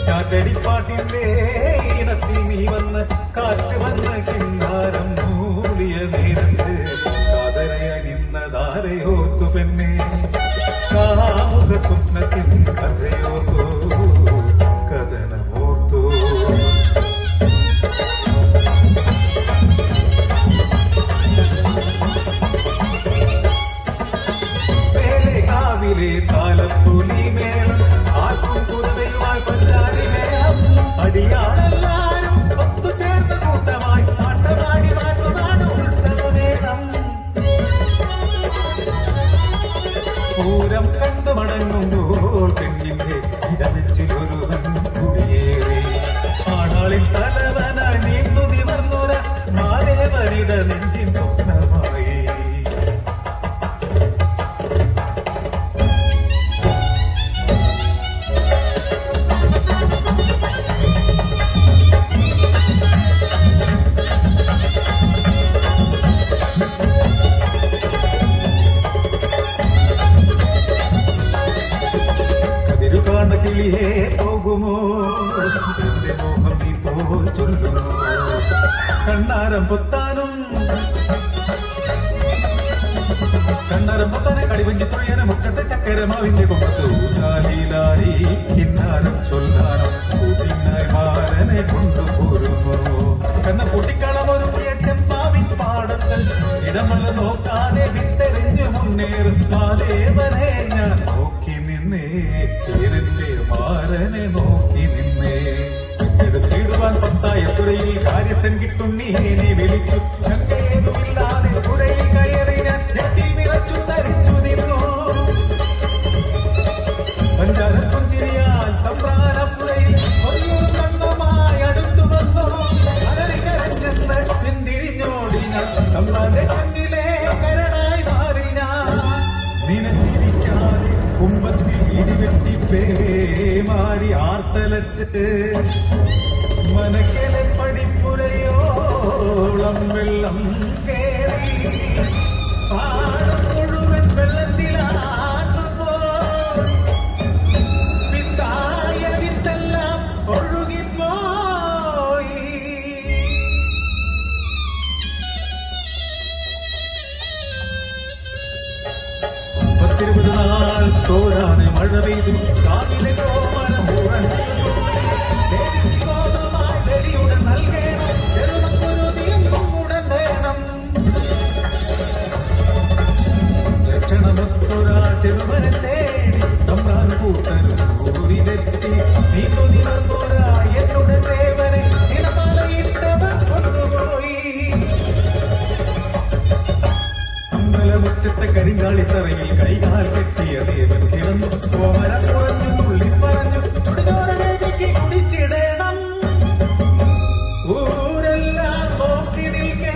കാറ്റടിപ്പാട്ടിന്റെ ഇനത്തിൽ നീ വന്ന് കാറ്റ് വന്ന് കിന്നാരം മൂടിയ നേരത്ത് കാതരയണിന്നതാരയോർത്തു പെണ്ണെ കാമുക സ്വപ്നത്തിൻ കഥയോർത്തോ കഥനമോർത്തോ മേലെ കാവിലെ താലപ്പൊലി മേളം ആർക്കും കുതിരയുമായി പഞ്ചാരി മേളം അടിയാളെല്ലാരും ഒത്തുചേർന്ന കൂട്ടമായി പാട്ടപാടി മാറ്റുനാട് ഉത്സവമേളം പൂരം കണ്ടു മടങ്ങുമ്പോൾ പെണ്ണിന്റെ ഇടവെച്ചിലൊരുവൻ കുടിയേറി ആണാളിൻ തലവനായി നീണ്ടു നിവർന്നുര മാദേവരിട നെഞ്ചിൻ സ്വപ്നമായി കിളിയേ പോകുമോ എന്റെ മോഹം നീ പോൽ ചൊല്ലുമോ കണ്ണാരം പൊത്താനും കളിവഞ്ചി തുഴയന മുക്കത്തെ ചക്കരമാവിന്റെ കൊമ്പത്ത് ഊഞ്ഞാലിലായി കിന്നാരം ചൊല്ലാനും കൂട്ടിനായി മാരനെ കൊണ്ടുപോരുമോ കണ്ണ പൊട്ടിക്കളമൊരുക്കിയ ചെമ്പാവിൻ പാടത്തിൽ ഇടമല നോക്കാതെ വിത്തെറിഞ്ഞു മുന്നേറും മാദേവനെ ഞാൻ നോക്കി നിന്നേ എന്റെ മാരനെ നോക്കി നിന്നേ എടുത്തിടുവാൻ പത്തായ തുറയിൽ കാര്യസ്ഥൻ കിട്ടുണ്ണി നീ വിളിച്ചു ശങ്കേതുമില്ലാതെ പുഴയിൽ കയറി ഞാൻ ഞെട്ടി വിറച്ചു ധരിച്ചു നിന്നു പഞ്ചാര പുഞ്ചിരിയാൽ തമ്പ്രാനപ്പുഴയിൽ ഒരു കണ്ണുമായി അടുത്തു വന്നു അലറികരഞ്ഞെന്ന് പിന്തിരിഞ്ഞോടി ഞാൻ തമ്പ്രാന്റെ കണ്ണിലെ കരടായി മാറി ഞാൻ നിനച്ചിരിക്കാതെ കുമ്പത്തിൽ ഇടിവെട്ടി പേമാരി ആർത്തലച്ച് മനക്കലെ പടിപ്പുരയോളം വെള്ളം കേറി പാടം മുഴുവൻ വെള്ളത്തിലാകുമ്പോൾ വിത്തായ വിത്തെല്ലാം ഒഴുകിപ്പോയി പത്തിരുപത് നാൾ തോരാതെ മഴ പെയ്തു കാവിലെ കോമരം ഗോപമായി വെടിയുടൻ നൽകണം ചെറുമക്കുരുതിയും ഉടൻ വേണം ലക്ഷണമൊത്തൊരാ ചെറുവനെ തേടി തമ്പ്രാൻ കൂട്ടനും ൂരിലെത്തി നീണ്ടു നിവർന്നോരാ എന്നുടെ ദേവനെ ഇടമലയിട്ടവൻ കൊണ്ടുപോയി അമ്പലമുറ്റത്തെ കരിങ്കാളിത്തറയിൽ കൈകാൽ കെട്ടിയ ദേവൻ കിടന്നു കോമര കുറഞ്ഞു പുള്ളി പറഞ്ഞു ചുടുചോരലേക്ക് കുടിച്ചിടണം ഊരെല്ലാം നോക്കി നിൽക്കെ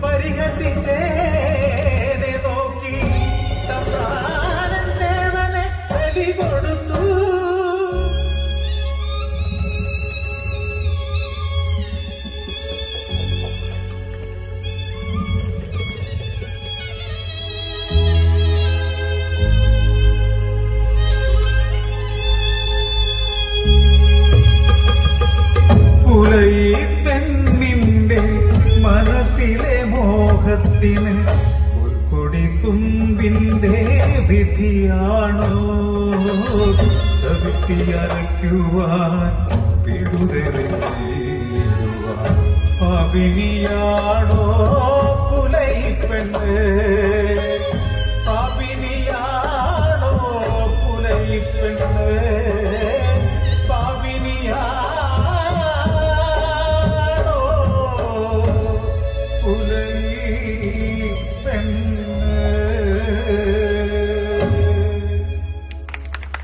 പരിഹസിച്ചേനെ നോക്കി തമ്പ്രാനൻ ദേവനെ ബലി കൊടുത്തു പെണ്ണിന്റെ മനസ്സിലെ മോഹത്തിന് പൊൽക്കൊടി തുമ്പിന്റെ വിധിയാണോ ചവിട്ടിയരയ്ക്കുവാൻ പിടുതെറിയുവാൻ പാപിനിയാണോ പുലൈപ്പെണ്ണ് പാപിനിയാണോ പുലൈപ്പെണ്ണ് പാപിനിയാണോ പുലൈ